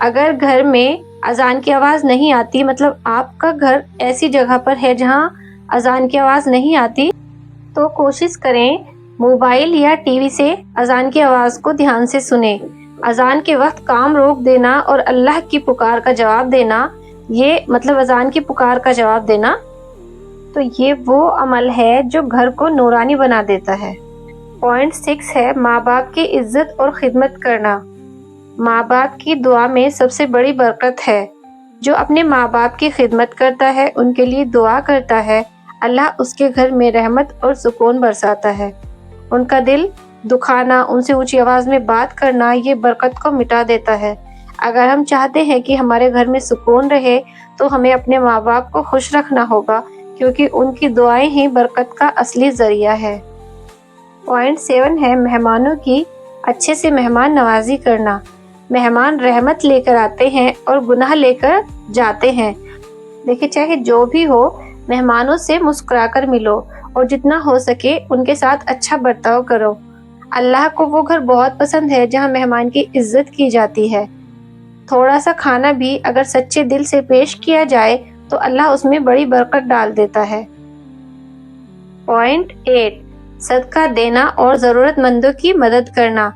اگر گھر میں اذان کی آواز نہیں آتی، مطلب آپ کا گھر ایسی جگہ پر ہے جہاں اذان کی آواز نہیں آتی، تو کوشش کریں موبائل یا ٹی وی سے اذان کی آواز کو دھیان سے سنیں۔ اذان کے وقت کام روک دینا اور اللہ کی پکار کا جواب دینا، یہ مطلب اذان کی پکار کا جواب دینا، تو یہ وہ عمل ہے جو گھر کو نورانی بنا دیتا ہے۔ پوائنٹ 6 ہے ماں باپ کی عزت اور خدمت کرنا۔ ماں باپ کی دعا میں سب سے بڑی برکت ہے۔ جو اپنے ماں باپ کی خدمت کرتا ہے، ان کے لیے دعا کرتا ہے، اللہ اس کے گھر میں رحمت اور سکون برساتا ہے۔ ان کا دل دکھانا، ان سے اونچی آواز میں بات کرنا، یہ برکت کو مٹا دیتا ہے۔ اگر ہم چاہتے ہیں کہ ہمارے گھر میں سکون رہے تو ہمیں اپنے ماں باپ کو خوش رکھنا ہوگا، کیونکہ ان کی دعائیں ہی برکت کا اصلی ذریعہ ہے۔ پوائنٹ 7 ہے مہمانوں کی اچھے سے مہمان نوازی کرنا۔ مہمان رحمت لے کر آتے ہیں اور گناہ لے کر جاتے ہیں۔ دیکھیں، چاہے جو بھی ہو، مہمانوں سے مسکرا کر ملو اور جتنا ہو سکے ان کے ساتھ اچھا برتاؤ کرو۔ اللہ کو وہ گھر بہت پسند ہے جہاں مہمان کی عزت کی جاتی ہے۔ تھوڑا سا کھانا بھی اگر سچے دل سے پیش کیا جائے تو اللہ اس میں بڑی برکت ڈال دیتا ہے۔ پوائنٹ 8، صدقہ دینا اور ضرورت مندوں کی مدد کرنا۔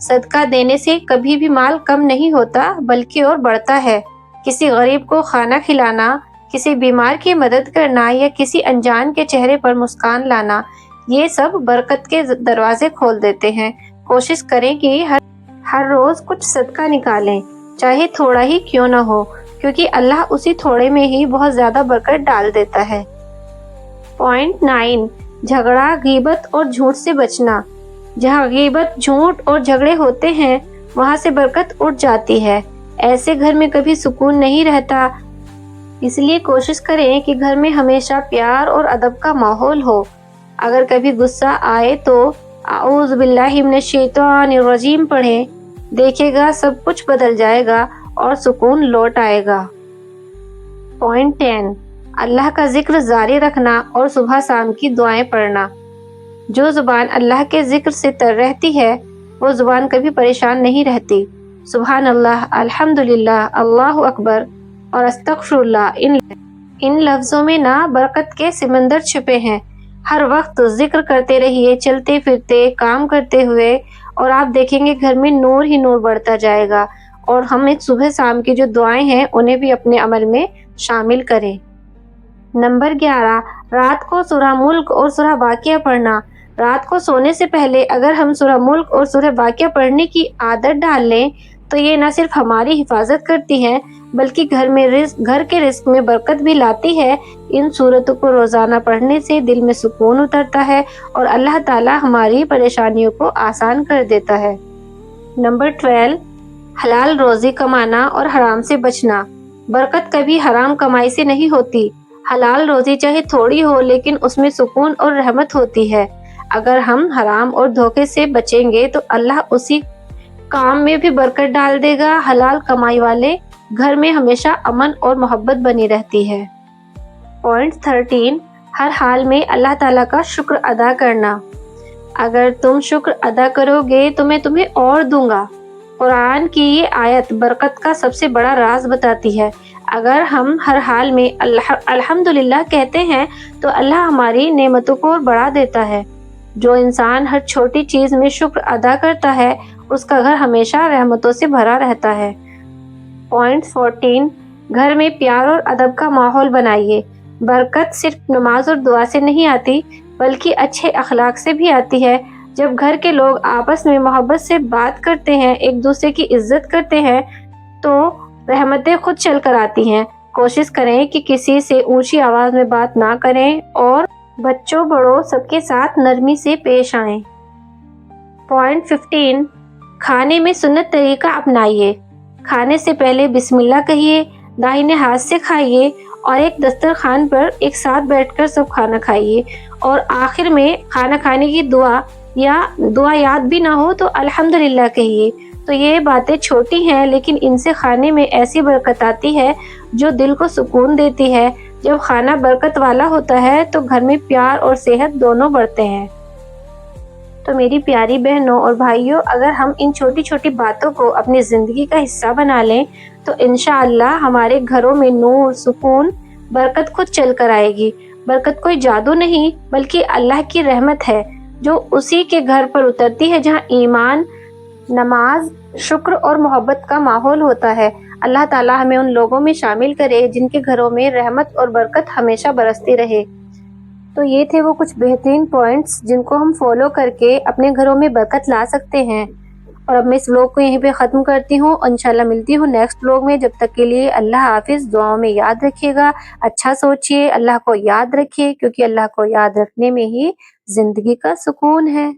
صدقہ دینے سے کبھی بھی مال کم نہیں ہوتا بلکہ اور بڑھتا ہے۔ کسی غریب کو کھانا کھلانا، کسی بیمار کی مدد کرنا یا کسی انجان کے چہرے پر مسکان لانا، یہ سب برکت کے دروازے کھول دیتے ہیں۔ کوشش کریں کہ ہر روز کچھ صدقہ نکالیں، چاہے تھوڑا ہی کیوں نہ ہو، کیونکہ اللہ اسی تھوڑے میں ہی بہت زیادہ برکت ڈال دیتا ہے۔ پوائنٹ 9، جھگڑا، غیبت اور جھوٹ سے بچنا۔ جہاں غیبت، جھوٹ اور جھگڑے ہوتے ہیں وہاں سے برکت اٹھ جاتی ہے۔ ایسے گھر میں کبھی سکون نہیں رہتا، اس لیے کوشش کریں کہ گھر میں ہمیشہ پیار اور ادب کا ماحول ہو۔ اگر کبھی غصہ آئے تو اعوذ باللہ من الشیطان الرجیم پڑھیں، دیکھے گا سب کچھ بدل جائے گا اور سکون لوٹ آئے گا۔ پوائنٹ 10، اللہ کا ذکر جاری رکھنا اور صبح شام کی دعائیں پڑھنا۔ جو زبان اللہ کے ذکر سے تر رہتی ہے وہ زبان کبھی پریشان نہیں رہتی۔ سبحان اللہ، الحمدللہ، اللہ اکبر اور استغفر اللہ، ان لفظوں میں نہ برکت کے سمندر چھپے ہیں۔ ہر وقت ذکر کرتے رہیے، چلتے پھرتے، کام کرتے ہوئے، اور آپ دیکھیں گے گھر میں نور ہی نور بڑھتا جائے گا۔ اور ہم صبح شام کی جو دعائیں ہیں انہیں بھی اپنے عمل میں شامل کریں۔ نمبر 11، رات کو سورہ ملک اور سورہ واقعہ پڑھنا۔ رات کو سونے سے پہلے اگر ہم سورہ ملک اور سورہ واقعہ پڑھنے کی عادت ڈال لیں تو یہ نہ صرف ہماری حفاظت کرتی ہے بلکہ گھر کے رزق میں برکت بھی لاتی ہے۔ ان سورتوں کو روزانہ پڑھنے سے دل میں سکون اترتا ہے اور اللہ تعالی ہماری پریشانیوں کو آسان کر دیتا ہے۔ نمبر 12، حلال روزی کمانا اور حرام سے بچنا۔ برکت کبھی حرام کمائی سے نہیں ہوتی۔ حلال روزی چاہے تھوڑی ہو لیکن اس میں سکون اور رحمت ہوتی ہے۔ اگر ہم حرام اور دھوکے سے بچیں گے تو اللہ اسی کام میں بھی برکت ڈال دے گا۔ حلال کمائی والے گھر میں ہمیشہ امن اور محبت بنی رہتی ہے۔ پوائنٹ 13، ہر حال میں اللہ تعالیٰ کا شکر ادا کرنا۔ اگر تم شکر ادا کرو گے تو میں تمہیں اور دوں گا۔ قرآن کی یہ آیت برکت کا سب سے بڑا راز بتاتی ہے۔ اگر ہم ہر حال میں الحمدللہ کہتے ہیں تو اللہ ہماری نعمتوں کو اور بڑھا دیتا ہے۔ جو انسان ہر چھوٹی چیز میں شکر ادا کرتا ہے اس کا گھر ہمیشہ رحمتوں سے بھرا رہتا ہے۔ پوائنٹ 14، گھر میں پیار اور ادب کا ماحول بنائیے۔ برکت صرف نماز اور دعا سے نہیں آتی بلکہ اچھے اخلاق سے بھی آتی ہے۔ جب گھر کے لوگ آپس میں محبت سے بات کرتے ہیں، ایک دوسرے کی عزت کرتے ہیں تو رحمتیں خود چل کر آتی ہیں۔ کوشش کریں کہ کسی سے اونچی آواز میں بات نہ کریں اور بچوں بڑوں سب کے ساتھ نرمی سے پیش آئیں۔ پوائنٹ 15، کھانے میں سنت طریقہ اپنائیے۔ کھانے سے پہلے بسم اللہ کہیے، داہنے ہاتھ سے کھائیے اور ایک دسترخوان پر ایک ساتھ بیٹھ کر سب کھانا کھائیے، اور آخر میں کھانا کھانے کی دعا یاد بھی نہ ہو تو الحمدللہ کہیے۔ تو یہ باتیں چھوٹی ہیں لیکن ان سے کھانے میں ایسی برکت آتی ہے جو دل کو سکون دیتی ہے۔ جب کھانا برکت والا ہوتا ہے تو گھر میں پیار اور صحت دونوں بڑھتے ہیں۔ تو میری پیاری بہنوں اور بھائیوں، اگر ہم ان چھوٹی چھوٹی باتوں کو اپنی زندگی کا حصہ بنا لیں تو انشاءاللہ ہمارے گھروں میں نور، سکون، برکت خود چل کر آئے گی۔ برکت کوئی جادو نہیں بلکہ اللہ کی رحمت ہے، جو اسی کے گھر پر اترتی ہے جہاں ایمان، نماز، شکر اور محبت کا ماحول ہوتا ہے۔ اللہ تعالیٰ ہمیں ان لوگوں میں شامل کرے جن کے گھروں میں رحمت اور برکت ہمیشہ برستی رہے۔ تو یہ تھے وہ کچھ بہترین پوائنٹس جن کو ہم فالو کر کے اپنے گھروں میں برکت لا سکتے ہیں۔ اور اب میں اس ولاگ کو یہیں پہ ختم کرتی ہوں، اور انشاءاللہ ملتی ہوں نیکسٹ ولاگ میں۔ جب تک کے لیے اللہ حافظ، دعاؤں میں یاد رکھیے گا، اچھا سوچئے، اللہ کو یاد رکھیے، کیونکہ اللہ کو یاد رکھنے میں ہی زندگی کا سکون ہے۔